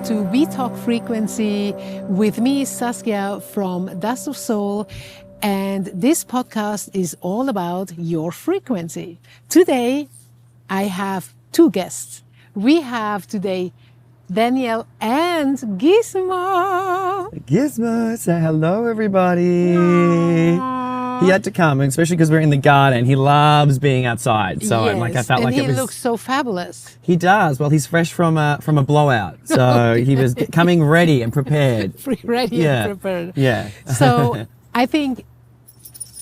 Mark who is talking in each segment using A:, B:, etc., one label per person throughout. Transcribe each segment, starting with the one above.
A: to We Talk Frequency with me, Saskia from Dust of Soul. And this podcast is all about your frequency. Today, I have two guests. We have today Daniel and Gizmo.
B: Gizmo, say hello, everybody.
A: Aww.
B: He had to come, especially because we're in the garden. He loves being outside, so
A: yes.
B: I felt like it was.
A: He looks so fabulous.
B: He does. Well, he's fresh from a blowout, so he was coming ready and prepared.
A: Ready and prepared.
B: Yeah.
A: So I think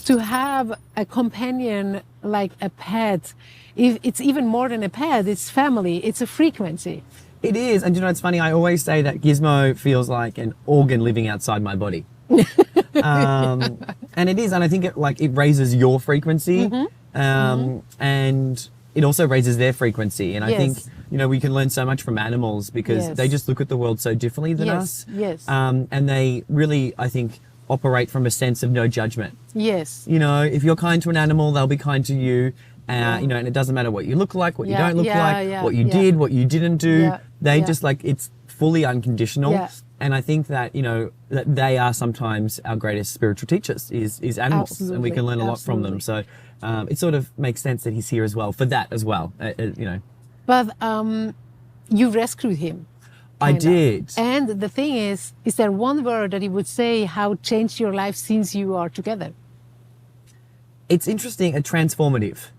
A: to have a companion like a pet, it's even more than a pet. It's family. It's a frequency.
B: It is, and you know, it's funny. I always say that Gizmo feels like an organ living outside my body. And it is, and I think it raises your frequency, and it also raises their frequency. And I think, you know, we can learn so much from animals because they just look at the world so differently than us.
A: Yes.
B: And they really, I think, operate from a sense of no judgment.
A: Yes.
B: You know, if you're kind to an animal, they'll be kind to you. You know, and it doesn't matter what you look like, what you don't look like, what you did, what you didn't do. They just it's fully unconditional.
A: Yeah.
B: And I think that, you know, that they are sometimes our greatest spiritual teachers is animals. Absolutely. And we can learn a lot from them. So it sort of makes sense that he's here as well for that as well, you know.
A: But you rescued him.
B: I did.
A: And the thing is there one word that you would say how changed your life since you are together?
B: It's interesting, transformative.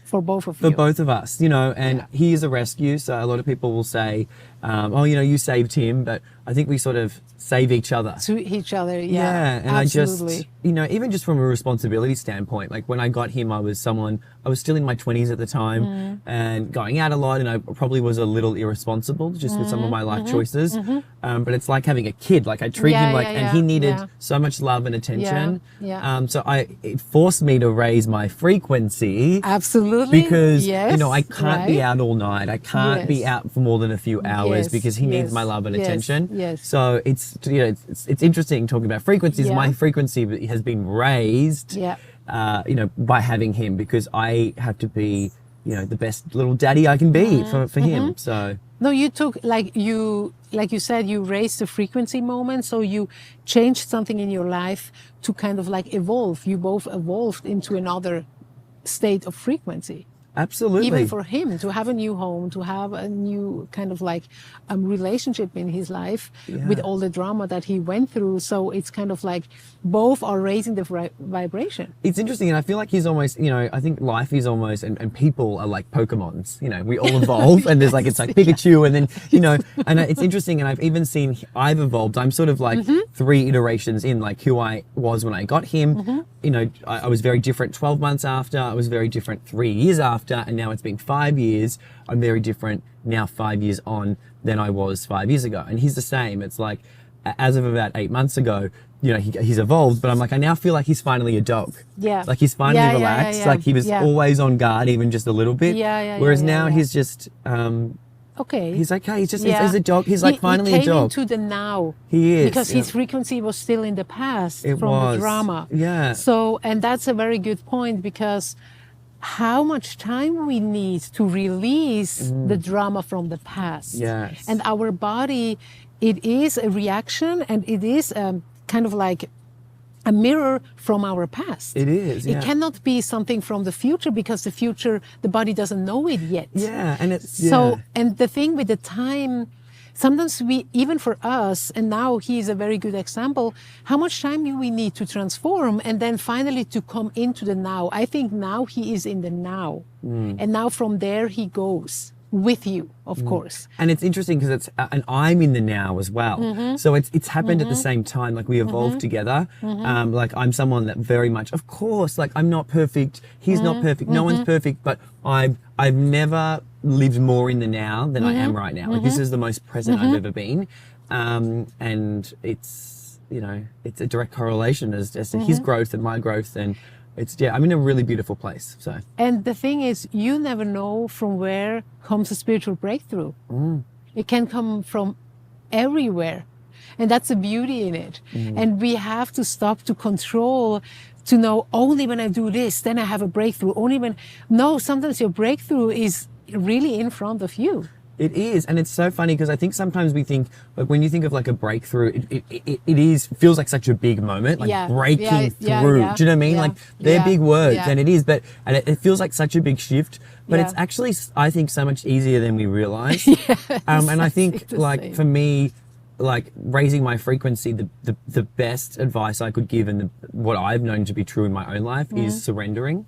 A: For both of you.
B: For both of us, you know, and he is a rescue. So a lot of people will say, oh, you know, you saved him, but I think we sort of save each other.
A: To each other,
B: yeah. And
A: absolutely.
B: I just, you know, even just from a responsibility standpoint, like when I got him, I was still in my 20s at the time and going out a lot, and I probably was a little irresponsible just with some of my life choices. But it's like having a kid. Like I treat him and he needed so much love and attention. So it forced me to raise my frequency.
A: Absolutely.
B: Because, you know, I can't be out all night. I can't be out for more than a few hours because he needs my love and attention. So it's, you know, it's interesting talking about frequencies. My frequency has been raised, you know, by having him, because I have to be, you know, the best little daddy I can be for him. So
A: no, you took, like you said, you raised the frequency moment. So you changed something in your life to kind of like evolve. You both evolved into another state of frequency.
B: Absolutely.
A: Even for him to have a new home, to have a new kind of like relationship in his life with all the drama that he went through. So it's kind of like both are raising the vibration.
B: It's interesting. And I feel like he's almost, you know, I think life is almost, and people are like Pokemons, you know, we all evolve and there's like, it's like Pikachu, and then, you know, and it's interesting. And I've even seen I've evolved. I'm sort of like 3 iterations in like who I was when I got him. You know, I was very different 12 months after, I was very different 3 years after. And now it's been 5 years. I'm very different now 5 years on than I was 5 years ago. And he's the same. It's like, as of about 8 months ago, you know, he's evolved, but I'm like, I now feel like he's finally a dog.
A: Yeah.
B: Like he's finally relaxed. Like he was always on guard, even just a little bit. Whereas now he's just,
A: okay.
B: He's okay. He's just, he's a dog. He's like finally a dog.
A: He came into the now.
B: He is.
A: Because his frequency was still in the past from the drama.
B: Yeah.
A: So, and that's a very good point, because how much time we need to release the drama from the past.
B: Yes.
A: And our body, it is a reaction, and it is kind of like a mirror from our past.
B: It is,
A: It cannot be something from the future, because the future, the body doesn't know it yet.
B: Yeah, and it's,
A: So, and the thing with the time, sometimes we, even for us, and now he is a very good example, how much time do we need to transform and then finally to come into the now? I think now he is in the now. And now from there he goes with you, of course.
B: And it's interesting because it's, and I'm in the now as well. So it's happened at the same time. Like we evolved together. Like I'm someone that very much, of course, like I'm not perfect. He's not perfect. No one's perfect, but I've never lived more in the now than I am right now. Like this is the most present I've ever been. And it's, you know, it's a direct correlation as to his growth and my growth. And it's, I'm in a really beautiful place. So.
A: And the thing is, you never know from where comes a spiritual breakthrough. It can come from everywhere. And that's the beauty in it. And we have to stop to control, to know only when I do this, then I have a breakthrough. Only when, no, sometimes your breakthrough is really in front of you.
B: It is, and it's so funny because I think sometimes we think, like when you think of like a breakthrough, it feels like such a big moment, like breaking through.
A: Yeah.
B: Do you know what I mean? Like they're big words, and it is, but and it feels like such a big shift. But it's actually, I think, so much easier than we realize. And I think, like for me, like raising my frequency, the best advice I could give, and what I've known to be true in my own life, is surrendering.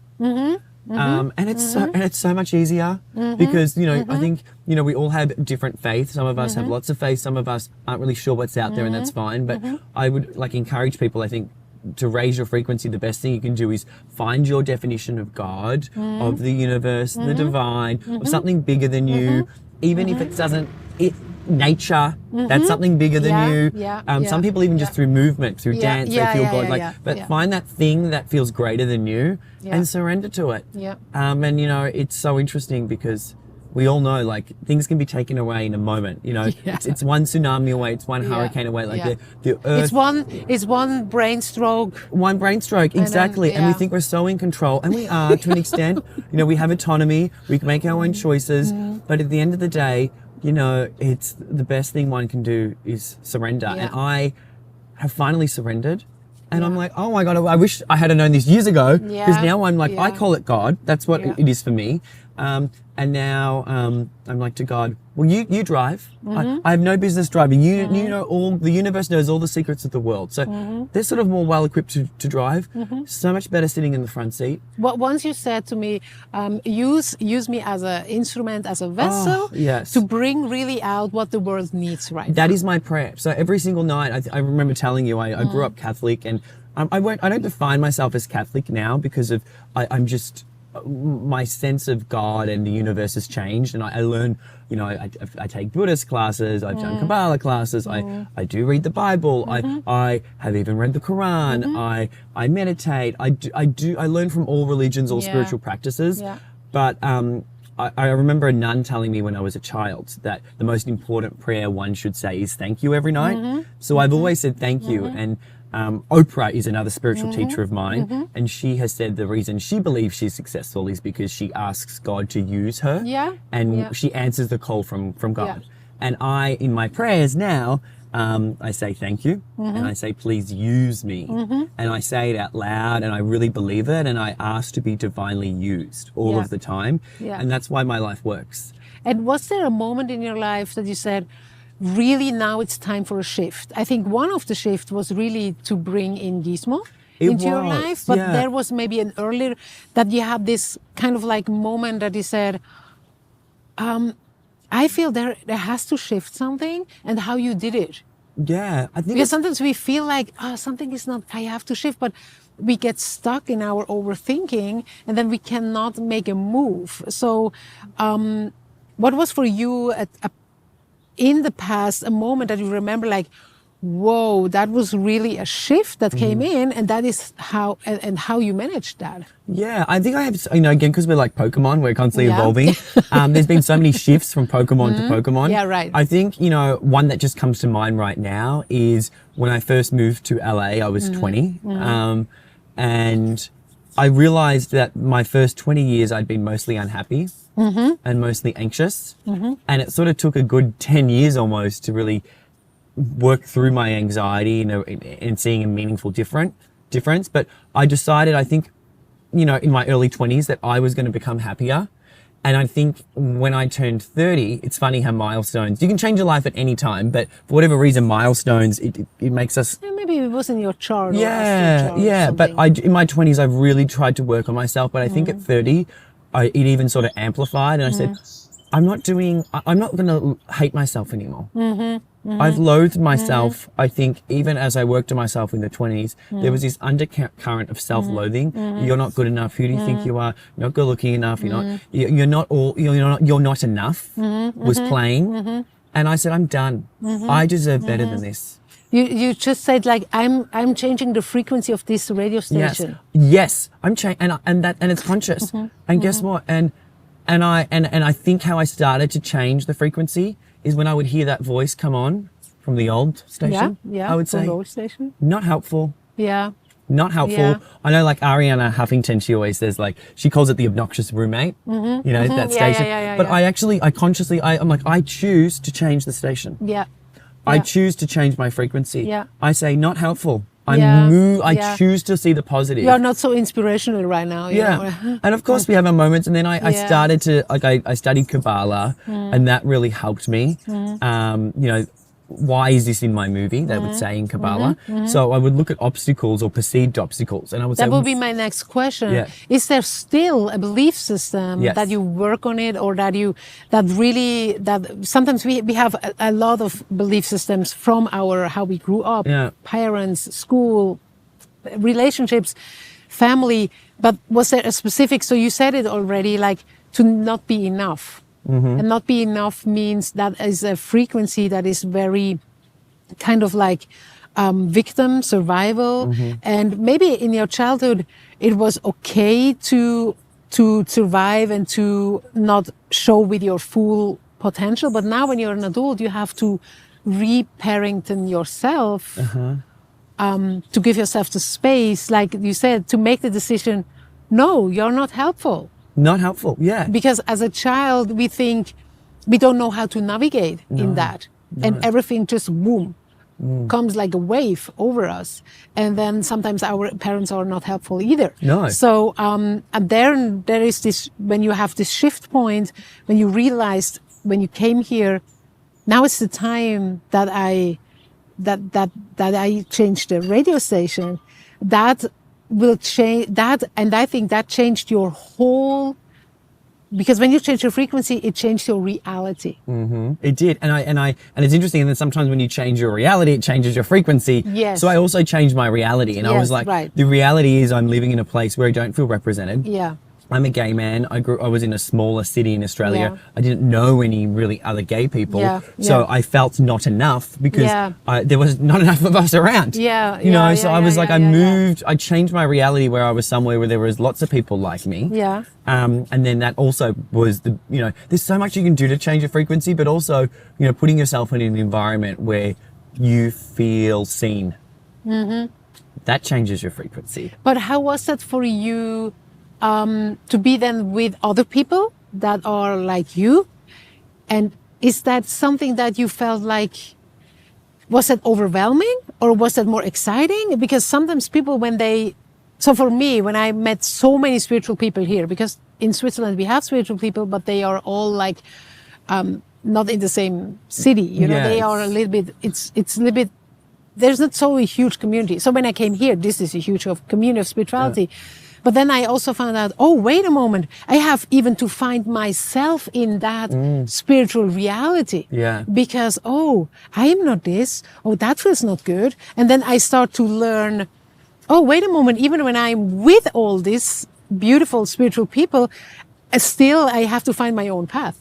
B: And it's so much easier because, you know, I think, you know, we all have different faiths. Some of us have lots of faith. Some of us aren't really sure what's out there, and that's fine. But I would like encourage people, I think, to raise your frequency. The best thing you can do is find your definition of God, of the universe, the divine, of something bigger than you, even if it doesn't, nature, that's something bigger than you. Some people even just through movement, through dance, they feel God. But find that thing that feels greater than you and surrender to it. And you know, it's so interesting because we all know, like, things can be taken away in a moment. You know, it's one tsunami away, it's one hurricane away. Like the earth.
A: It's one brain stroke.
B: One brain stroke, exactly. And we think we're so in control, and we are to an extent. You know, we have autonomy, we can make our own choices, but at the end of the day, you know, it's the best thing one can do is surrender. And I have finally surrendered. And I'm like, oh my God, I wish I had known this years ago. Because now I'm like, I call it God. That's what it is for me. And now I'm like to God, well, you drive. I have no business driving. You know, the universe knows all the secrets of the world. So they're sort of more well equipped to drive. So much better sitting in the front seat.
A: Well, once you said to me, use me as an instrument, as a vessel to bring really out what the world needs right now.
B: That is my prayer. So every single night, I remember telling you, I grew up Catholic, and I don't define myself as Catholic now because of I'm just. My sense of God and the universe has changed, and I learn, you know, I take Buddhist classes, I've done Kabbalah classes, I do read the Bible, I have even read the Quran, I meditate, I learn from all religions, all spiritual practices, but I remember a nun telling me when I was a child that the most important prayer one should say is thank you every night. So I've always said thank you, and Oprah is another spiritual teacher of mine, and she has said the reason she believes she's successful is because she asks God to use her, and she answers the call from God. And I, in my prayers now, I say thank you, and I say please use me, and I say it out loud, and I really believe it, and I ask to be divinely used all of the time, and that's why my life works.
A: And was there a moment in your life that you said, really now it's time for a shift? I think one of the shifts was really to bring in Gizmo into your life, but there was maybe an earlier that you had this kind of like moment that you said, I feel there has to shift something, and how you did it.
B: Yeah, I think
A: because sometimes we feel like something is not, I have to shift, but we get stuck in our overthinking, and then we cannot make a move. So, what was for you in the past a moment that you remember, like, whoa, that was really a shift that came in, and that is how and how you managed that?
B: Yeah, I think I have, you know, again, because we're like Pokemon, we're constantly evolving. There's been so many shifts from Pokemon to Pokemon.
A: Yeah, right.
B: I think, you know, one that just comes to mind right now is when I first moved to LA, I was 20. And I realized that my first 20 years I'd been mostly unhappy and mostly anxious. And it sort of took a good 10 years almost to really work through my anxiety, you know, and seeing a meaningful difference. But I decided, I think, you know, in my early 20s that I was going to become happier. And I think when I turned 30, it's funny how milestones, you can change your life at any time, but for whatever reason, milestones, it makes us...
A: Yeah, maybe it wasn't your chart.
B: But in my 20s, I've really tried to work on myself. But I think at 30, it even sort of amplified. And I said, I'm not going to hate myself anymore. I've loathed myself. I think even as I worked on myself in the 20s, there was this undercurrent of self-loathing. You're not good enough. Who do you think you are? You're not good looking enough. You're not enough. Was playing, and I said, I'm done. I deserve better than this.
A: You just said, like, I'm changing the frequency of this radio station.
B: Yes, I'm changing, and it's conscious. And guess what? And I think how I started to change the frequency is when I would hear that voice come on from the old station. I would say,
A: from the old station.
B: Not helpful.
A: Yeah.
B: not helpful.
A: Yeah.
B: I know like Ariana Huffington, she always says like, she calls it the obnoxious roommate, you know, that station. But I'm like, I choose to change the station.
A: Yeah.
B: I choose to change my frequency.
A: Yeah.
B: I say not helpful. I choose to see the positive.
A: You're not so inspirational right now. You know?
B: And of course we have our moments. And then I started to, like, I studied Kabbalah and that really helped me. You know, why is this in my movie? They would say in Kabbalah. So I would look at obstacles or perceived obstacles, and I would say,
A: that would be my next question.
B: Yeah.
A: Is there still a belief system that you work on it, or that sometimes we have a lot of belief systems from how we grew up, parents, school, relationships, family. But was there a specific, so you said it already, like to not be enough. And not be enough means that is a frequency that is very kind of like victim, survival. And maybe in your childhood, it was okay to survive and to not show with your full potential. But now when you're an adult, you have to reparenting yourself, to give yourself the space, like you said, to make the decision, no, you're not helpful.
B: Not helpful, yeah.
A: Because as a child, we think we don't know how to navigate in that. And everything just boom, comes like a wave over us. And then sometimes our parents are not helpful either.
B: No.
A: So, and there is this, when you have this shift point, when you realized when you came here, now is the time that I changed the radio station. That will change that, and I think that changed your whole, because when you change your frequency, it changed your reality.
B: It did, and it's interesting. And then sometimes when you change your reality, it changes your frequency.
A: Yes.
B: So I also changed my reality, and I was like, the reality is I'm living in a place where I don't feel represented.
A: Yeah.
B: I'm a gay man. I was in a smaller city in Australia. I didn't know any really other gay people. So I felt not enough because there was not enough of us around. You know, so I was like, I moved, I changed my reality where I was somewhere where there was lots of people like me. And then that also was you know, there's so much you can do to change your frequency, but also, you know, putting yourself in an environment where you feel seen. That changes your frequency.
A: But how was that for you? To be then with other people that are like you? And is that something that you felt like, was that overwhelming or was that more exciting? Because sometimes people so for me, when I met so many spiritual people here, because in Switzerland we have spiritual people, but they are all like, not in the same city, you know, they are a little bit, it's a little bit, there's not so a huge community. So when I came here, this is a huge community of spirituality. But then I also found out, oh, wait a moment. I have even to find myself in that spiritual reality. Because, oh, I am not this. Oh, that feels not good. And then I start to learn, oh, wait a moment. Even when I'm with all these beautiful spiritual people, still I have to find my own path.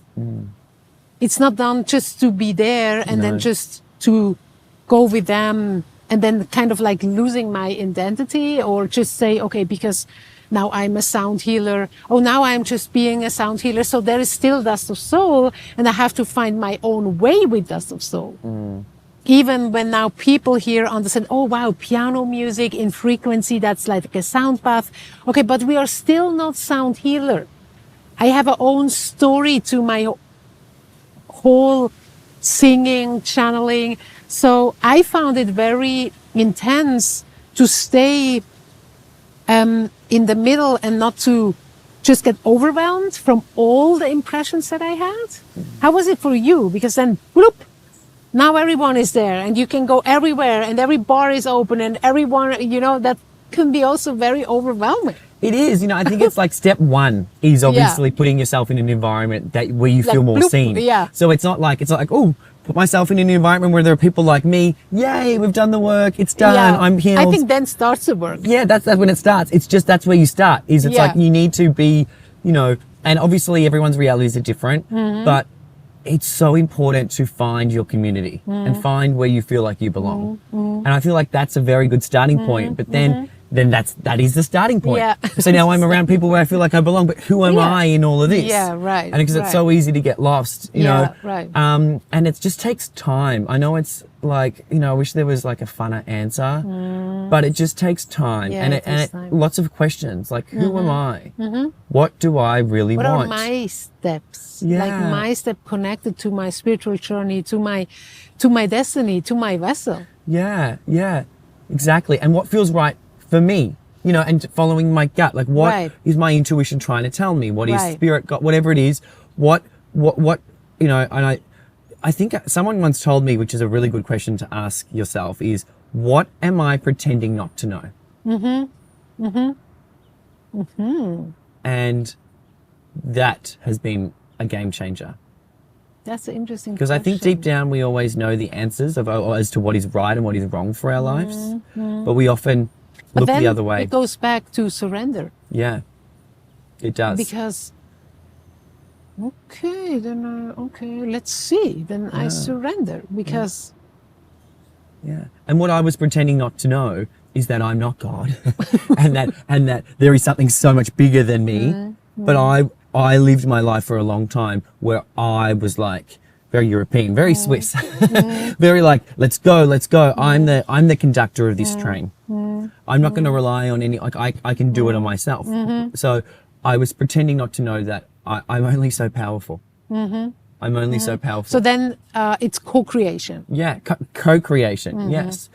A: It's not done just to be there and then just to go with them and then kind of like losing my identity, or just say, okay, because now I'm a sound healer. Oh, now I'm just being a sound healer. So there is still Dust of Soul, and I have to find my own way with Dust of Soul. Even when now people here understand, oh, wow, piano music in frequency, that's like a sound path. Okay, but we are still not sound healer. I have a own story to my whole singing, channeling. So I found it very intense to stay in the middle and not to just get overwhelmed from all the impressions that I had. How was it for you? Because then, bloop, now everyone is there and you can go everywhere and every bar is open and everyone, you know, that can be also very overwhelming.
B: It is, you know, I think it's like step one is obviously putting yourself in an environment where you feel more seen. So it's not like, oh, put myself in an environment where there are people like me. Yay, we've done the work. It's done. I'm healed.
A: I think then starts the work.
B: Yeah, that's when it starts. It's just, that's where you start. It's like you need to be, you know, and obviously everyone's realities are different, but it's so important to find your community and find where you feel like you belong. And I feel like that's a very good starting point. But then then that is the starting point.
A: Yeah.
B: So now I'm around people where I feel like I belong, but who am
A: Yeah.
B: I in all of this?
A: Yeah, right,
B: And because it's
A: right.
B: so easy to get lost, you know.
A: right.
B: And it just takes time. I know it's like, you know, I wish there was like a funner answer, but it just takes time.
A: Yeah,
B: and
A: it takes time. Mm-hmm.
B: lots of questions like, who am I? What do I really
A: What
B: want?
A: are my steps?
B: Yeah.
A: Like my step connected to my spiritual journey, to my destiny, to my vessel.
B: Yeah, exactly. And what feels right for me, you know, and following my gut, like what is my intuition trying to tell me? What is spirit got, whatever it is, what, you know, and I think someone once told me, which is a really good question to ask yourself, is what am I pretending not to know? And that has been a game changer.
A: That's an interesting
B: Because I think deep down we always know the answers as to what is right and what is wrong for our lives, but we often look the other way.
A: It goes back to surrender.
B: Yeah, it does.
A: Because, let's see. Then I surrender because.
B: Yeah, and what I was pretending not to know is that I'm not God, and that there is something so much bigger than me. But I lived my life for a long time where I was like very European, very Swiss, very like, let's go. I'm the conductor of this train. I'm not going to rely on any, like I can do it on myself. So I was pretending not to know that I'm only so powerful. I'm only so powerful.
A: So then it's co-creation.
B: Yeah, co-creation. Yes.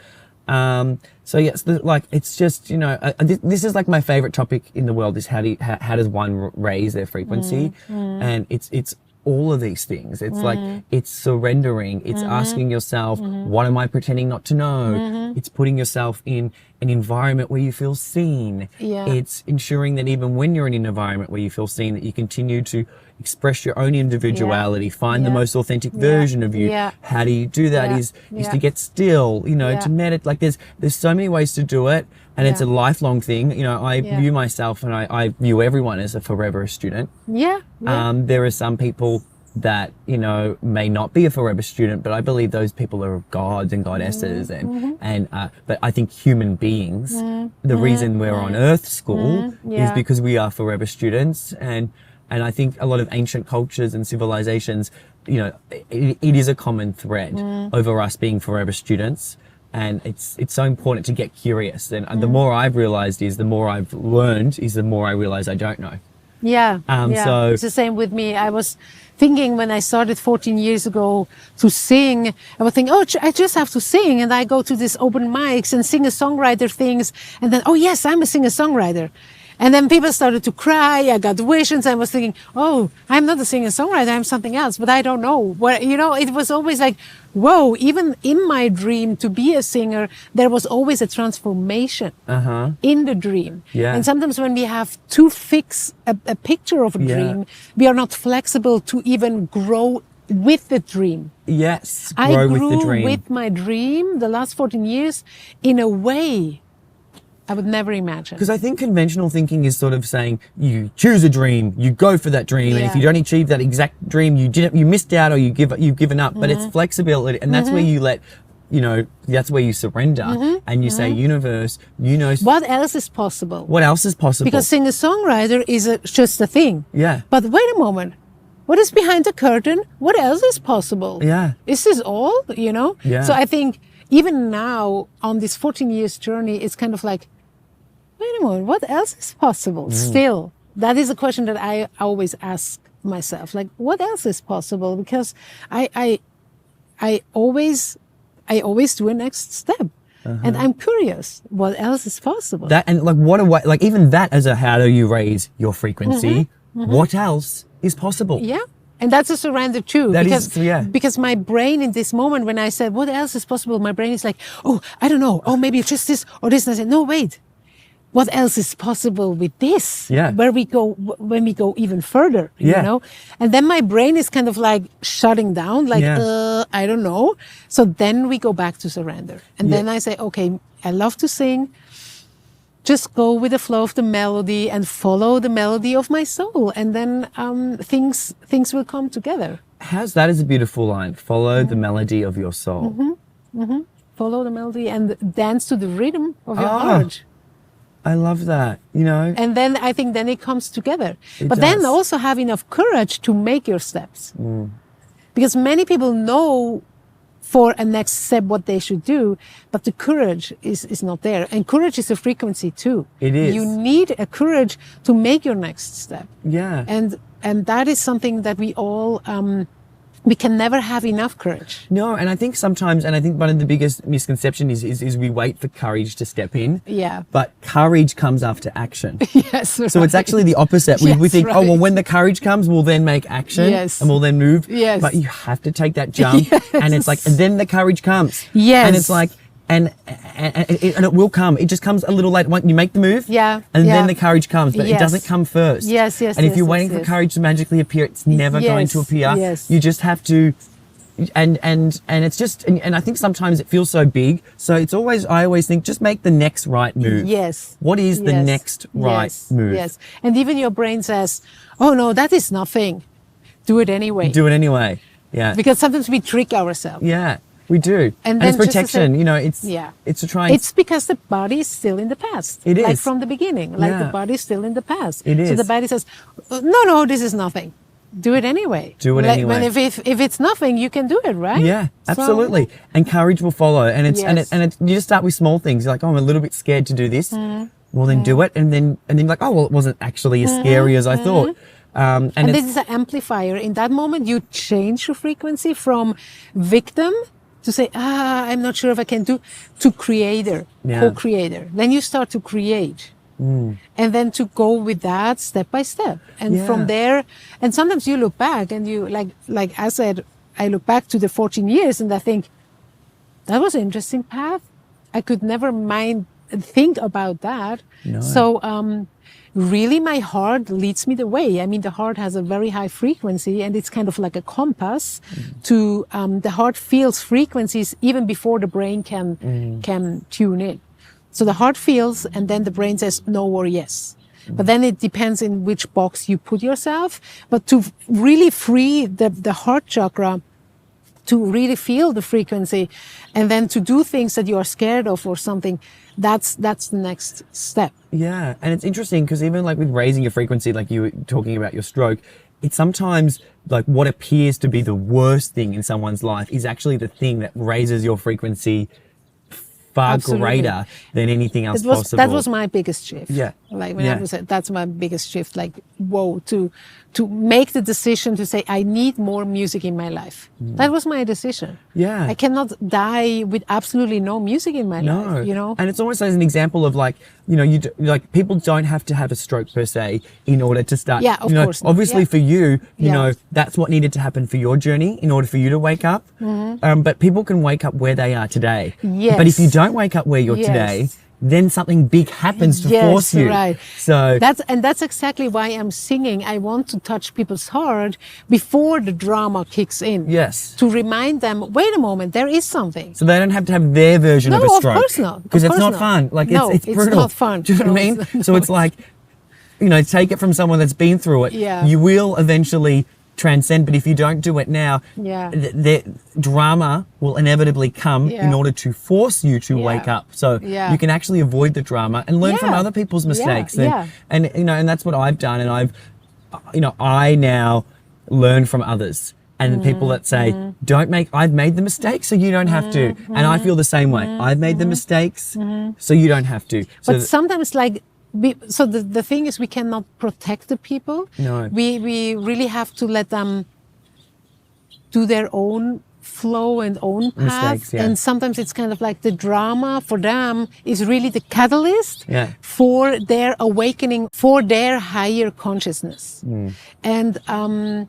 B: So yes, like it's just, you know, this is like my favorite topic in the world is how does one raise their frequency, and it's all of these things. It's like it's surrendering. It's asking yourself, what am I pretending not to know? It's putting yourself in an environment where you feel seen.
A: Yeah.
B: It's ensuring that even when you're in an environment where you feel seen, that you continue to express your own individuality, find the most authentic version of you.
A: Yeah.
B: How do you do that? Is to get still, you know, to meditate. Like there's so many ways to do it, and it's a lifelong thing. You know, I view myself and I view everyone as a forever student.
A: Yeah.
B: There are some people that, you know, may not be a forever student, but I believe those people are gods and goddesses, and but I think human beings, the reason we're on Earth School is because we are forever students, and I think a lot of ancient cultures and civilizations, you know, it is a common thread over us being forever students. And it's so important to get curious. And the more I've realized is the more I've learned is the more I realize I don't know.
A: Yeah.
B: So
A: it's the same with me. I was thinking when I started 14 years ago to sing, I was thinking, oh, I just have to sing. And I go to these open mics and sing a songwriter things. And then, oh yes, I'm a singer-songwriter. And then people started to cry. I got visions. I was thinking, oh, I'm not a singer-songwriter. I'm something else, but I don't know. What, you know, it was always like, whoa, even in my dream to be a singer, there was always a transformation in the dream.
B: Yeah.
A: And sometimes when we have too fixed a picture of a dream, we are not flexible to even grow with the dream.
B: yes,
A: I
B: grow
A: grew
B: with the dream.
A: with my dream the last 14 years in a way I would never imagine.
B: Because I think conventional thinking is sort of saying you choose a dream, you go for that dream, and if you don't achieve that exact dream, you missed out or you've given up. But it's flexibility, and that's where you let, you know, that's where you surrender and you say, universe, you know,
A: What else is possible?
B: what else is possible?
A: Because singer-songwriter is just a thing.
B: Yeah.
A: But wait a moment. What is behind the curtain? What else is possible?
B: Yeah.
A: Is this all, you know?
B: Yeah.
A: So I think even now on this 14 years journey, it's kind of like, wait a moment, what else is possible? Still, that is a question that I always ask myself. Like, what else is possible? Because I always do a next step. And I'm curious, what else is possible?
B: that, and like what a way, like even that as a how do you raise your frequency? What else is possible?
A: Yeah. And that's a surrender too.
B: That
A: because,
B: is, yeah.
A: Because my brain in this moment, when I said, what else is possible? My brain is like, oh, I don't know. Oh, maybe it's just this or this. And I said, no, wait. What else is possible with this?
B: Yeah.
A: Where we go, when we go even further, you know? And then my brain is kind of like shutting down, like, I don't know. So then we go back to surrender. And then I say, okay, I love to sing. Just go with the flow of the melody and follow the melody of my soul. And then things will come together.
B: That is a beautiful line. Follow the melody of your soul.
A: Follow the melody and dance to the rhythm of your heart.
B: I love that, you know.
A: And then I think then it comes together. But
B: does.
A: then also have enough courage to make your steps. Because many people know for a next step what they should do, but the courage is not there. And courage is a frequency too.
B: It is.
A: You need a courage to make your next step.
B: Yeah.
A: And that is something that we all, we can never have enough courage.
B: No, and I think sometimes, and I think one of the biggest misconceptions is we wait for courage to step in.
A: Yeah.
B: But courage comes after action.
A: Yes.
B: So it's actually the opposite. We
A: Yes,
B: think, oh, well,
A: right.
B: when the courage comes, we'll then make action.
A: Yes.
B: And we'll then move.
A: Yes.
B: But you have to take that jump. And it's like, and then the courage comes.
A: Yes.
B: And it's like, and it will come. It just comes a little late. You make the move.
A: Yeah.
B: And
A: Yeah.
B: then the courage comes, but it
A: Yes.
B: doesn't come first.
A: Yes, yes,
B: And if
A: yes,
B: you're
A: yes,
B: waiting for
A: yes.
B: courage to magically appear, it's never going to
A: Yes,
B: appear.
A: yes.
B: You just have to, and it's just, and I think sometimes it feels so big. So it's always, I always think, just make the next right move.
A: Yes.
B: What is the
A: Yes.
B: next right
A: Yes.
B: move?
A: Yes. And even your brain says, oh no, that is nothing. Do it anyway.
B: Do it anyway. Yeah.
A: Because sometimes we trick ourselves.
B: Yeah, we do.
A: And
B: And it's
A: then just to
B: protection.
A: say-
B: You know, it's
A: Yeah.
B: it's to try and
A: It's because the body is still in the past.
B: It
A: Like
B: is.
A: from the beginning. Like
B: Yeah.
A: the body is still in the past.
B: It
A: So
B: is.
A: the body says, no, this is nothing. Do it anyway.
B: Do it
A: Like,
B: anyway.
A: When if it's nothing, you can do it, right?
B: yeah,
A: So-
B: absolutely. And courage will follow. And it's
A: Yes.
B: and you just start with small things. You're like, oh, I'm a little bit scared to do this. Well, then do it. And then like, oh, well, it wasn't actually as scary as I thought. And
A: And
B: it's,
A: this is an amplifier. In that moment, you change your frequency from victim to say, I'm not sure if I can do, to creator,
B: Yeah.
A: co-creator. Then you start to create. And then to go with that step by step. And
B: Yeah.
A: from there, and sometimes you look back and you, like I said, I look back to the 14 years and I think, that was an interesting path. I could never think about that.
B: No.
A: So, really my heart leads me the way. I mean, the heart has a very high frequency and it's kind of like a compass to, the heart feels frequencies even before the brain can tune in. So the heart feels and then the brain says no or yes. But then it depends in which box you put yourself. But to really free the heart chakra, to really feel the frequency and then to do things that you are scared of or something, that's the next step.
B: yeah. And it's interesting because even like with raising your frequency, like you were talking about your stroke, it's sometimes like what appears to be the worst thing in someone's life is actually the thing that raises your frequency far
A: Absolutely.
B: greater than anything else possible.
A: That was my biggest shift.
B: Yeah.
A: Like when
B: Yeah.
A: I was, that's my biggest shift. Like, whoa, to make the decision to say, I need more music in my life. That was my decision.
B: Yeah.
A: I cannot die with absolutely no music in my
B: No,
A: life, you know?
B: and it's almost as an example of like, you know, like people don't have to have a stroke per se in order to start.
A: Yeah, of
B: you know,
A: course not.
B: Obviously,
A: Yeah.
B: for you, you
A: Yeah.
B: know, that's what needed to happen for your journey in order for you to wake up. But people can wake up where they are today.
A: Yes.
B: But if you don't wake up where you're
A: Yes.
B: today, then something big happens to force you.
A: Right.
B: So
A: That's exactly why I'm singing. I want to touch people's heart before the drama kicks in.
B: yes.
A: To remind them, wait a moment, there is something.
B: So they don't have to have their version of a
A: No, of
B: stroke.
A: course not.
B: Because
A: Of
B: it's
A: course
B: not
A: not.
B: fun. Like
A: No,
B: it's
A: it's
B: brutal.
A: not fun.
B: Do you know what I
A: No,
B: mean?
A: it's
B: So it's like, you know, take it from someone that's been through it.
A: Yeah.
B: You will eventually transcend, but if you don't do it now,
A: Yeah.
B: the drama will inevitably come
A: Yeah.
B: in order to force you to
A: Yeah.
B: wake up. So
A: Yeah.
B: you can actually avoid the drama and learn from
A: Yeah.
B: other people's
A: Yeah.
B: mistakes.
A: Yeah.
B: And you know, and that's what I've done. And I now learn from others. And people that say, I've made the mistake, so you don't have to. And I feel the same way. I've made the mistakes, so you don't have to. So
A: But sometimes, like, so the thing is, we cannot protect the people.
B: No.
A: We really have to let them do their own flow and own path.
B: Mistakes, yeah.
A: And sometimes it's kind of like the drama for them is really the catalyst
B: Yeah.
A: for their awakening, for their higher consciousness. And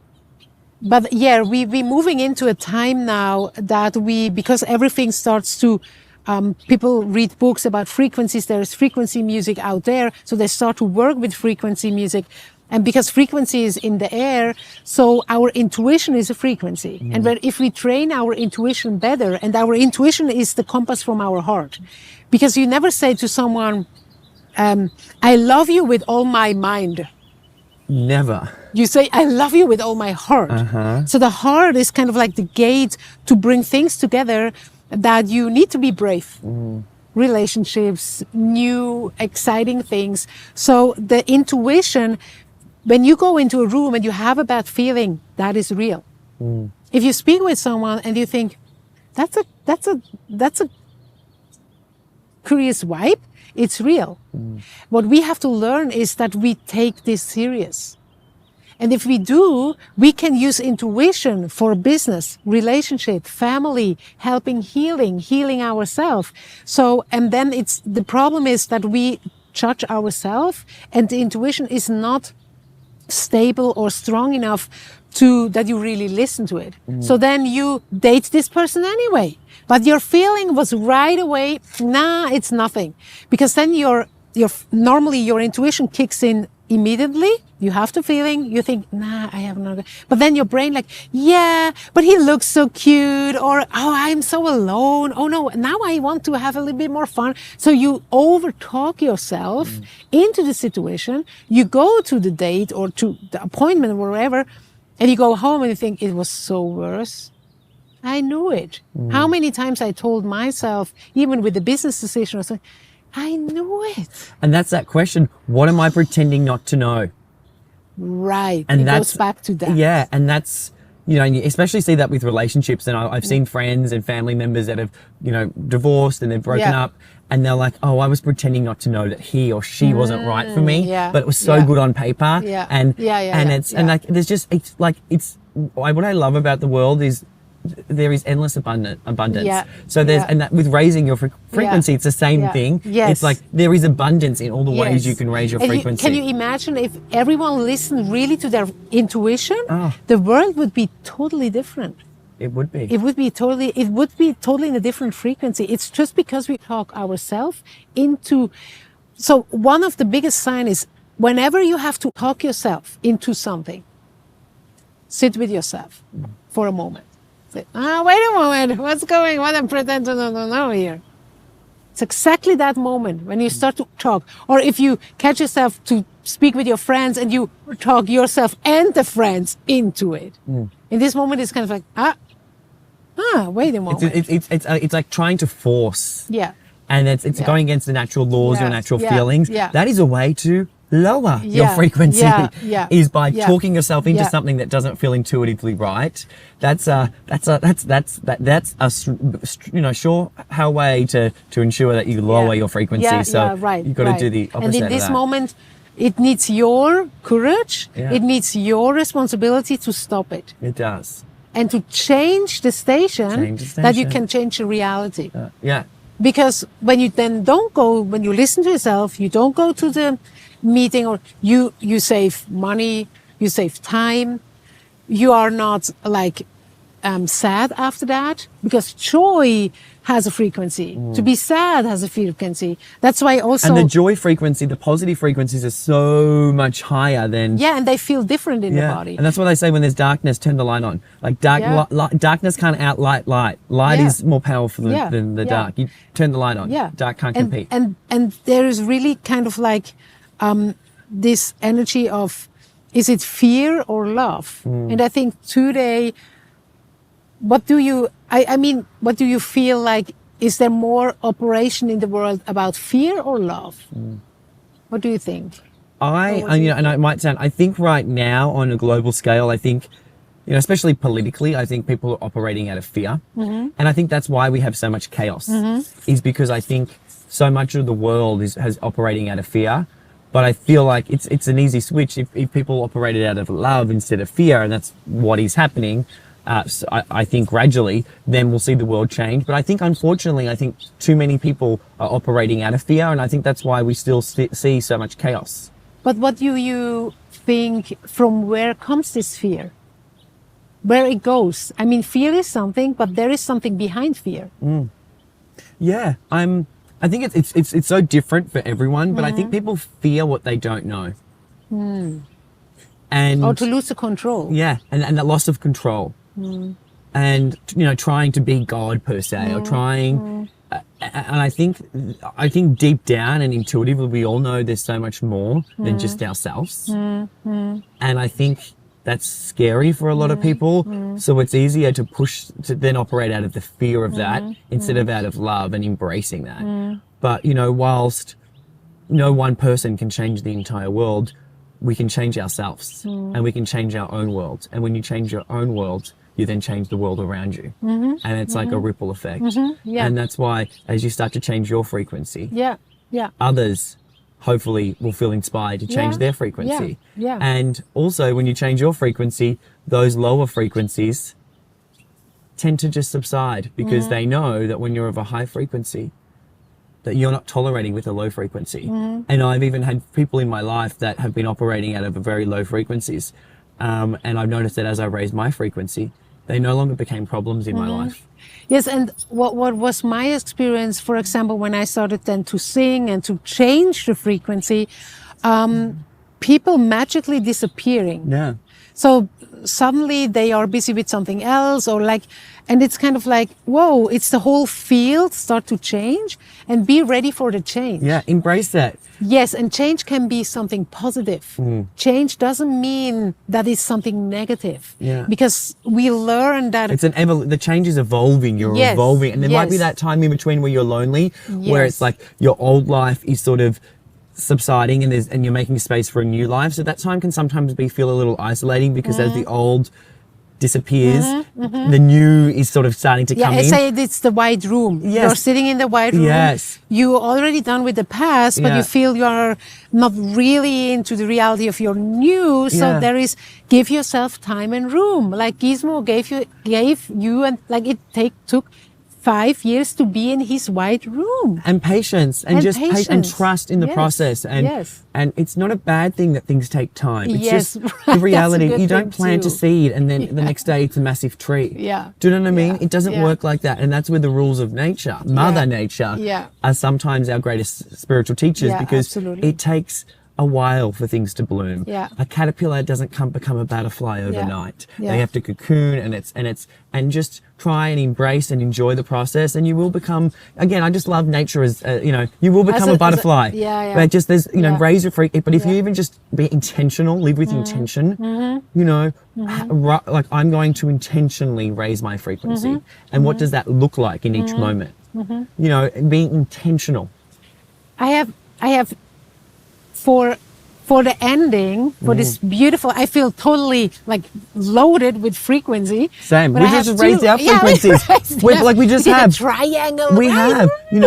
A: but yeah, we moving into a time now that because everything starts to, people read books about frequencies. There's frequency music out there. So they start to work with frequency music. And because frequency is in the air, so our intuition is a frequency. And if we train our intuition better, and our intuition is the compass from our heart, because you never say to someone, I love you with all my mind.
B: never.
A: You say, I love you with all my heart. So the heart is kind of like the gate to bring things together that you need to be brave. relationships, new exciting things. So the intuition, when you go into a room and you have a bad feeling, that is real. If you speak with someone and you think, that's a curious vibe, it's real. What we have to learn is that we take this serious. And if we do, we can use intuition for business, relationship, family, helping, healing ourselves. So, and then the problem is that we judge ourselves and the intuition is not stable or strong enough that you really listen to it. So then you date this person anyway, but your feeling was right away, nah, it's nothing. Because then normally your intuition kicks in immediately. You have the feeling, you think, nah, I have no. But then your brain like, yeah, but he looks so cute, or, oh, I'm so alone. Oh no, now I want to have a little bit more fun. So you overtalk yourself into the situation. You go to the date or to the appointment or wherever, and you go home and you think, it was so worse. I knew it. How many times I told myself, even with the business decision, I was like, I knew it.
B: And that's that question. What am I pretending not to know?
A: Right.
B: And
A: it
B: that's,
A: goes back to that.
B: Yeah. And that's, you know, and you especially see that with relationships. And I've seen friends and family members that have, you know, divorced and they've broken up and they're like, oh, I was pretending not to know that he or she wasn't right for me, but it was so good on paper. And like, there's just, it's like, what I love about the world is there is endless abundance. So there's, and that with raising your frequency, it's the same thing. It's like there is abundance in all the ways you can raise your frequency.
A: Can you imagine if everyone listened really to their intuition? The world would be totally different.
B: It would be.
A: It would be totally in a different frequency. It's just because we talk ourselves into. So one of the biggest signs is whenever you have to talk yourself into something, sit with yourself for a moment. Say, wait a moment, what I'm pretending to know here. It's exactly that moment when you start to talk. Or if you catch yourself to speak with your friends and you talk yourself and the friends into it. In this moment, it's kind of like, wait a moment.
B: It's like trying to force.
A: Yeah.
B: And it's going against the natural laws, your natural feelings.
A: Yeah.
B: That is a way to lower your frequency is by talking yourself into something that doesn't feel intuitively right. That's a sure how way to ensure that you lower your frequency. You've got to do the opposite.
A: And in this moment, it needs your courage. It needs your responsibility to stop it.
B: It does.
A: And to change the station, that you can change the reality. Because when you listen to yourself, you don't go to the meeting, or you save money, you save time, you are not like sad after that, because joy has a frequency. To be sad has a frequency. That's why also.
B: And the joy frequency, the positive frequencies are so much higher than.
A: Yeah, and they feel different in the body.
B: And that's what they say when there's darkness, turn the light on. Like darkness can't outlight light. Light is more powerful than the dark. You turn the light on. Dark can't compete.
A: And there is really kind of like this energy of, is it fear or love? And I think today, what do you feel like? Is there more operation in the world about fear or love? What do you think?
B: And it might sound, I think right now on a global scale, I think, you know, especially politically, I think people are operating out of fear. And I think that's why we have so much chaos, is because I think so much of the world is operating out of fear. But I feel like it's an easy switch if people operated out of love instead of fear, and that's what is happening. So I think gradually, then we'll see the world change. But I think, unfortunately, too many people are operating out of fear, and I think that's why we still see so much chaos.
A: But what do you think, from where comes this fear? Where it goes? I mean, fear is something, but there is something behind fear.
B: Yeah, I think it's so different for everyone, but I think people fear what they don't know. And
A: or to lose the control.
B: Yeah, and that loss of control. And, you know, trying to be God per se, or trying, and I think deep down and intuitively we all know there's so much more than just ourselves. And I think that's scary for a lot of people. So it's easier to push to then operate out of the fear of that instead of out of love and embracing that. But, you know, whilst no one person can change the entire world, we can change ourselves and we can change our own world. And when you change your own world, you then change the world around you. And it's like a ripple effect.
A: Yeah.
B: And that's why as you start to change your frequency,
A: Yeah. Yeah.
B: others hopefully will feel inspired to change their frequency.
A: Yeah.
B: And also when you change your frequency, those lower frequencies tend to just subside because they know that when you're of a high frequency, that you're not tolerating with a low frequency. And I've even had people in my life that have been operating out of very low frequencies. And I've noticed that as I raised my frequency, they no longer became problems in my life.
A: Yes, and what was my experience, for example, when I started then to sing and to change the frequency, people magically disappearing.
B: Yeah.
A: So suddenly they are busy with something else or like, and it's kind of like, whoa, it's the whole field start to change and be ready for the change.
B: Yeah, embrace that.
A: Yes, and change can be something positive. Change doesn't mean that it's something negative.
B: Yeah.
A: Because we learn that
B: It's the change is evolving, you're
A: Yes,
B: evolving. And there might be
A: yes.
B: that time in between where you're lonely, where
A: Yes.
B: it's like your old life is sort of subsiding and you're making space for a new life. So that time can sometimes feel a little isolating because as the old disappears, the new is sort of starting to come
A: I
B: in.
A: say it's the white room.
B: Yes.
A: You're sitting in the white room.
B: Yes.
A: You're already done with the past, but
B: Yeah.
A: you feel you're not really into the reality of your new. So
B: Yeah.
A: there is, give yourself time and room. Like Gizmo gave you, and like it took 5 years to be in his white room.
B: And patience and,
A: And
B: just and
A: patience.
B: trust in the
A: Yes.
B: process. And
A: Yes.
B: and it's not a bad thing that things take time. It's
A: Yes,
B: just
A: right.
B: the
A: That's a
B: reality.
A: good
B: You don't
A: thing
B: plant a
A: too.
B: seed and then the next day it's a massive tree.
A: Yeah.
B: Do you know what I mean?
A: Yeah.
B: It doesn't
A: Yeah.
B: work like that. And that's where the rules of nature, Mother Nature,
A: Yeah.
B: are sometimes our greatest spiritual teachers
A: Yeah,
B: because
A: absolutely.
B: it takes a while for things to bloom.
A: Yeah.
B: A caterpillar doesn't become a butterfly overnight.
A: Yeah.
B: They have to cocoon and just try and embrace and enjoy the process and you will become, again, I just love nature as, you will become a butterfly.
A: Yeah.
B: But just there's,
A: Yeah.
B: raise your freak. But if you
A: Yeah.
B: even just be intentional, live with intention, like I'm going to intentionally raise my frequency. And what does that look like in each moment? Being intentional.
A: I have for the ending, for this beautiful, I feel totally like loaded with frequency.
B: Same.
A: But
B: We
A: I have
B: just raised
A: two-
B: our
A: yeah,
B: frequencies. We just
A: did a
B: have.
A: triangle.
B: We
A: right?
B: have, and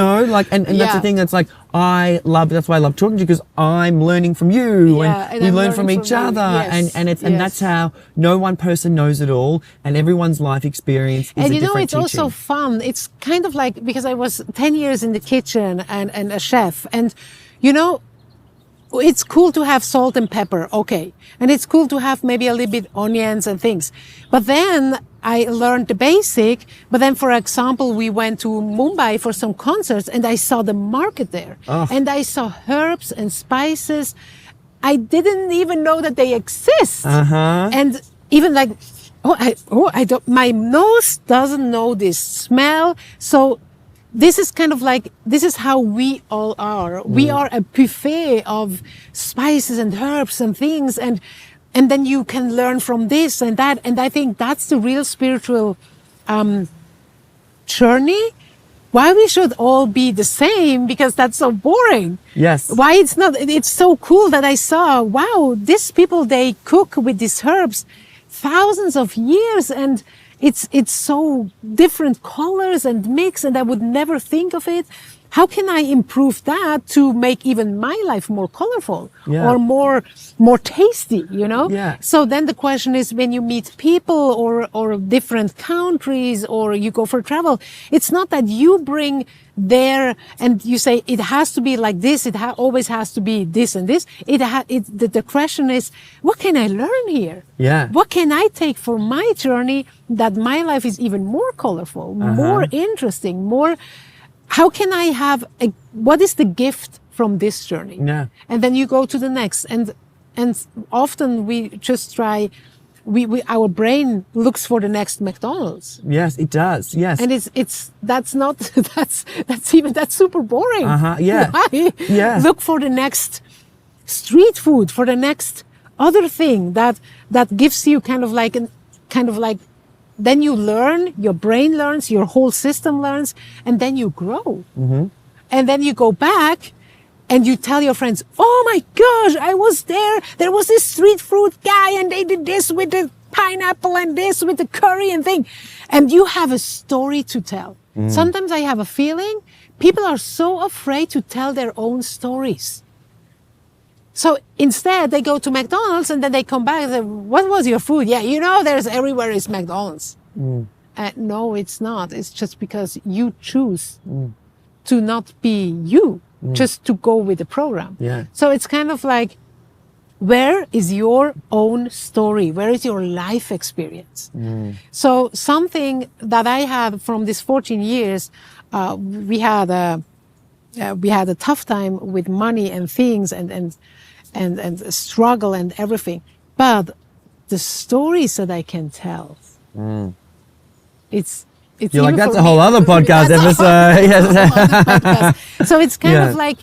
B: that's
A: Yeah.
B: the thing that's like, that's why I love talking to you because I'm learning from you
A: Yeah,
B: and
A: and
B: we
A: I'm
B: learn from
A: learning
B: each
A: from you.
B: other
A: Yes,
B: and
A: yes.
B: that's how no one person knows it all and everyone's life experience is
A: And
B: a
A: you know,
B: different
A: it's also
B: teaching.
A: fun. It's kind of like, because I was 10 years in the kitchen and a chef and, it's cool to have salt and pepper, okay. And it's cool to have maybe a little bit onions and things. But then I learned the basic. But then, for example, we went to Mumbai for some concerts and I saw the market there.
B: Oh.
A: And I saw herbs and spices. I didn't even know that they exist.
B: Uh-huh.
A: And even like, I don't, my nose doesn't know this smell. So this is kind of like, this is how we all are. We are a buffet of spices and herbs and things. And then you can learn from this and that. And I think that's the real spiritual, journey. Why we should all be the same, because that's so boring.
B: Yes.
A: Why it's not, it's so cool that I saw, wow, these people, they cook with these herbs thousands of years and it's so different colors and mix and I would never think of it. How can I improve that to make even my life more colorful or more tasty,
B: Yeah.
A: So then the question is, when you meet people or different countries or you go for travel, it's not that you bring there and you say it has to be like this, it always has to be this and this. The question is, what can I learn here?
B: Yeah.
A: What can I take for my journey that my life is even more colorful, more interesting, more... How can I have what is the gift from this journey?
B: Yeah.
A: And then you go to the next. And often we just try, our brain looks for the next McDonald's.
B: Yes, it does. Yes.
A: And that's super boring.
B: Yeah.
A: Why?
B: Yeah.
A: Look for the next street food, for the next other thing that gives you kind of like, then you learn, your brain learns, your whole system learns, and then you grow. And then you go back and you tell your friends, oh my gosh, I was there. There was this street fruit guy and they did this with the pineapple and this with the curry and thing. And you have a story to tell. Sometimes I have a feeling people are so afraid to tell their own stories. So instead they go to McDonald's and then they come back and say, what was your food? Yeah, you know, there's everywhere is McDonald's. No, it's not. It's just because you choose to not be you, just to go with the program.
B: Yeah.
A: So it's kind of like, where is your own story? Where is your life experience? So something that I had from these 14 years, we had a tough time with money and things and struggle and everything. But the stories that I can tell, it's
B: You're like,
A: even
B: that's
A: for
B: a whole
A: me-
B: other podcast
A: That's a
B: episode.
A: podcast. So it's kind
B: Yeah.
A: of like,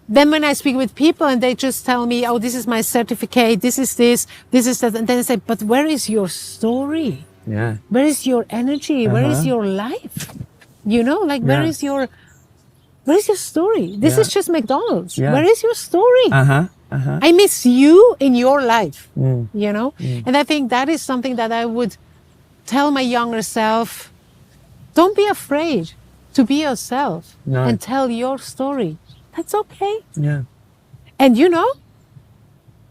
A: then when I speak with people and they just tell me, oh, this is my certificate, this is that, and then I say, but where is your story?
B: Yeah.
A: Where is your energy? Where is your life? You know, like where
B: Yeah.
A: is your story? This
B: Yeah.
A: is just McDonald's.
B: Yeah.
A: Where is your story? I miss you in your life, you know? And I think that is something that I would tell my younger self. Don't be afraid to be yourself
B: No.
A: and tell your story. That's okay.
B: Yeah.
A: And you know,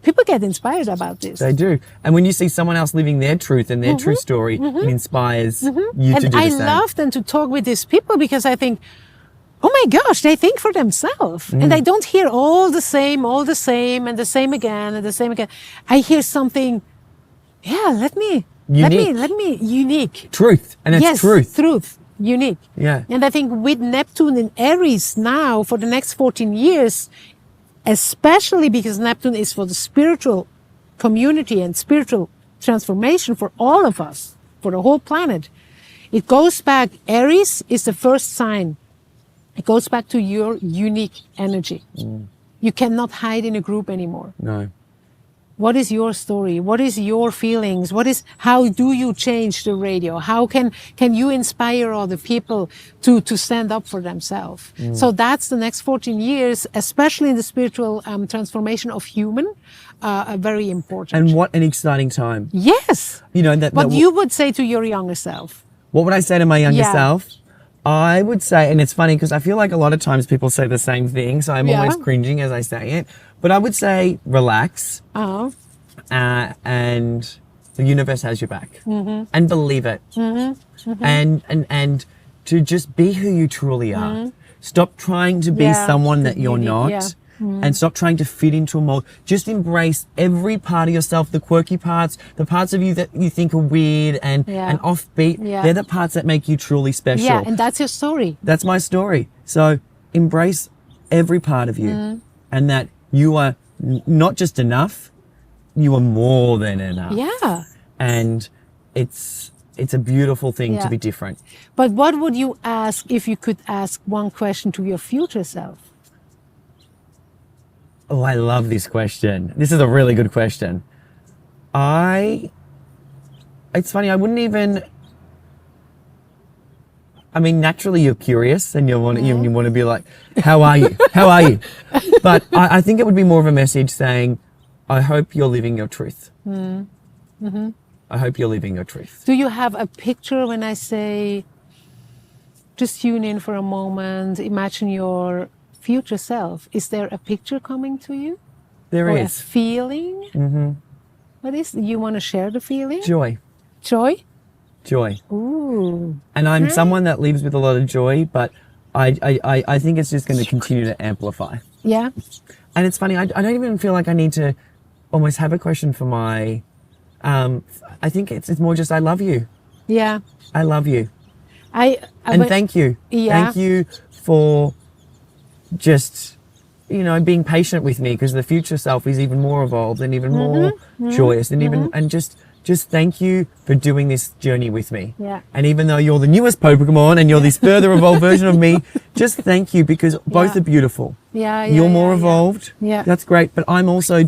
A: people get inspired about this.
B: They do. And when you see someone else living their truth and their true story, it inspires you to
A: And
B: do
A: I
B: the same.
A: love then to talk with these people because I think, oh my gosh, they think for themselves. And I don't hear all the same, and the same again, and the same again. I hear something, let me unique.
B: Truth. And it's
A: Yes,
B: truth.
A: unique.
B: Yeah.
A: And I think with Neptune in Aries now for the next 14 years, especially because Neptune is for the spiritual community and spiritual transformation for all of us, for the whole planet. It goes back, Aries is the first sign. It goes back to your unique energy. You cannot hide in a group anymore.
B: No.
A: What is your story? What is your feelings? How do you change the radio? How can you inspire other people to stand up for themselves? So that's the next 14 years, especially in the spiritual transformation of human, very important.
B: And what an exciting time.
A: Yes.
B: You know, that
A: What you would say to your younger self.
B: what would I say to my younger
A: Yeah.
B: self? I would say, and it's funny because I feel like a lot of times people say the same thing, so I'm
A: Yeah.
B: always cringing as I say it. But I would say relax,
A: Oh.
B: and the universe has your back, and believe it, and to just be who you truly are. Stop trying to be
A: Yeah.
B: someone that you're
A: Unique,
B: not.
A: yeah.
B: And stop trying to fit into a mold. Just embrace every part of yourself, the quirky parts, the parts of you that you think are weird and offbeat.
A: Yeah.
B: They're the parts that make you truly special.
A: Yeah, and that's your story.
B: That's my story. So embrace every part of you, and that you are not just enough, you are more than enough.
A: Yeah.
B: And it's a beautiful thing to
A: Yeah.
B: be different.
A: But what would you ask if you could ask one question to your future self?
B: Oh, I love this question. This is a really good question. It's funny, I wouldn't even, I mean, naturally you're curious and you want to be like, how are you? How are you? But I think it would be more of a message saying, I hope you're living your truth. I hope you're living your truth.
A: Do you have a picture when I say, just tune in for a moment, imagine your future self? Is there a picture coming to you?
B: There
A: Or
B: is
A: a feeling? What is, you want to share the feeling?
B: joy.
A: Joy?
B: Joy.
A: Ooh.
B: And I'm someone that lives with a lot of joy, but I think it's just going to continue to amplify.
A: Yeah?
B: And it's funny, I don't even feel like I need to almost have a question for my, I think it's more just, I love you.
A: Yeah.
B: I love you.
A: And
B: Thank you.
A: Yeah.
B: Thank you for just, being patient with me, because the future self is even more evolved and even more joyous and and just thank you for doing this journey with me.
A: Yeah.
B: And even though you're the newest Pokemon and you're this further evolved version of me, just thank you, because both
A: Yeah.
B: are beautiful.
A: Yeah,
B: You're more evolved.
A: Yeah.
B: That's great. But I'm also,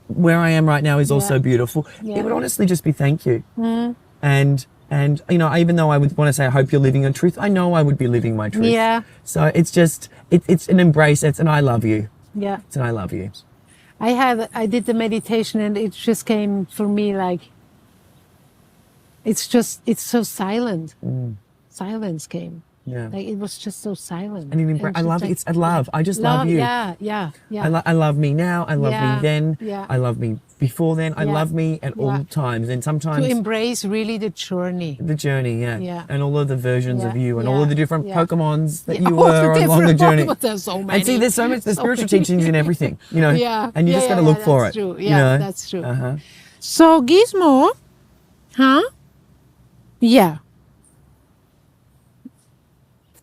B: where I am right now is also
A: Yeah.
B: beautiful.
A: Yeah.
B: It would honestly just be thank you. And And, even though I would want to say, I hope you're living your truth, I know I would be living my truth.
A: Yeah.
B: So it's just, it's an embrace. It's an I love you.
A: Yeah.
B: It's an I love you.
A: I did the meditation and it just came for me like, it's so silent. Silence came.
B: Yeah.
A: Like it was just so silent.
B: And I love it. It's a love. I just love you.
A: Yeah.
B: I love me now. I love me then.
A: Yeah.
B: I love me before then. I love me at all times. And sometimes
A: to embrace really the journey.
B: the journey,
A: Yeah.
B: and all of the versions of you, and all
A: Yeah.
B: of the different Pokemons that you
A: All
B: were
A: the
B: along the
A: different
B: journey.
A: Pokemon, there's so many.
B: And see, there's so much. There's
A: So
B: spiritual
A: many.
B: teachings in everything,
A: Yeah.
B: and you just got to look for it.
A: That's true.
B: you
A: Yeah,
B: know?
A: that's true.
B: Uh-huh.
A: So Gizmo, huh? Yeah.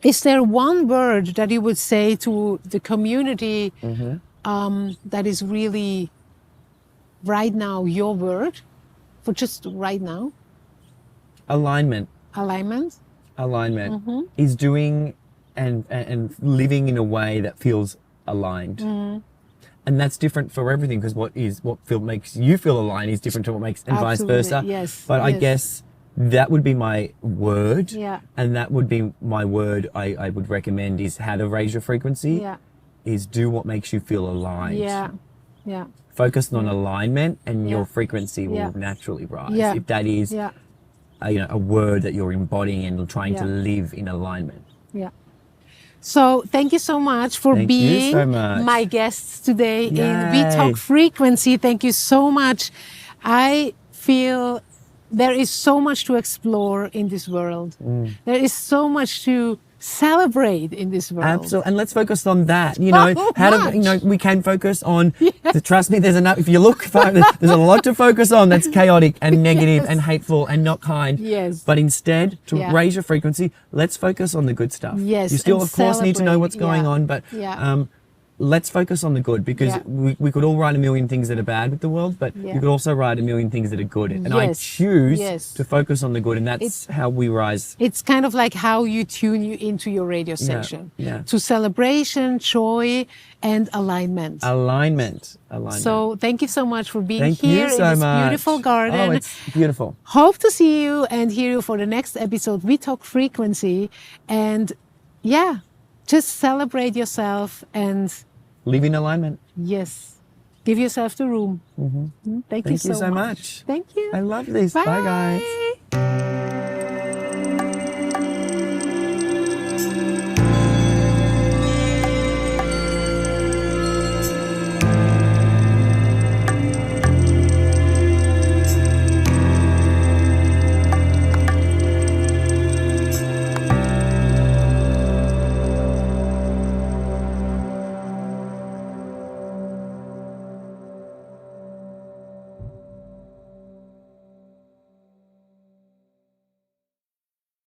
A: Is there one word that you would say to the community that is really right now your word for just right now?
B: Alignment.
A: Alignment?
B: Alignment is doing and living in a way that feels aligned. And that's different for everything, because what makes you feel aligned is different to what makes, and vice
A: Absolutely,
B: versa.
A: yes,
B: But I
A: yes.
B: guess that would be my word.
A: Yeah.
B: And that would be my word I would recommend, is how to raise your frequency.
A: Yeah.
B: Is do what makes you feel aligned.
A: Yeah. Yeah.
B: Focus on alignment, and
A: Yeah.
B: your frequency will
A: Yeah.
B: naturally rise.
A: Yeah.
B: If that is
A: Yeah.
B: a word that you're embodying and trying to
A: Yeah.
B: live in alignment.
A: Yeah. So thank you so much for
B: Thank you
A: being
B: so much.
A: my guests today in We
B: Yay.
A: Talk Frequency. Thank you so much. I feel there is so much to explore in this world. There is so much to celebrate in this world.
B: Absolutely, and let's focus on that.
A: So
B: How
A: much.
B: to, we can focus on. Trust me, there's enough. If you look, there's a lot to focus on. That's chaotic and negative
A: Yes.
B: and hateful and not kind.
A: Yes.
B: But instead, to
A: Yeah.
B: raise your frequency, let's focus on the good stuff.
A: Yes,
B: You still,
A: and
B: of course, need to know what's
A: celebrate.
B: going
A: Yeah.
B: on, but
A: Yeah.
B: let's focus on the good, because
A: Yeah.
B: we could all write a million things that are bad with the world, but
A: Yeah.
B: you could also write a million things that are good. And I
A: Yes.
B: choose
A: Yes.
B: to focus on the good, and that's
A: It's-
B: how we rise.
A: It's kind of like how you tune you into your radio station.
B: yeah.
A: To celebration, joy, and alignment.
B: Alignment.
A: So thank you so much for being
B: Thank
A: here
B: you so
A: in this
B: much.
A: beautiful garden.
B: Oh, it's beautiful.
A: Hope to see you and hear you for the next episode. We Talk Frequency. And yeah, just celebrate yourself and
B: Live in alignment.
A: yes, give yourself the room. Thank you
B: Thank you so
A: much.
B: much.
A: Thank you.
B: I love this. Bye guys.
A: Bye.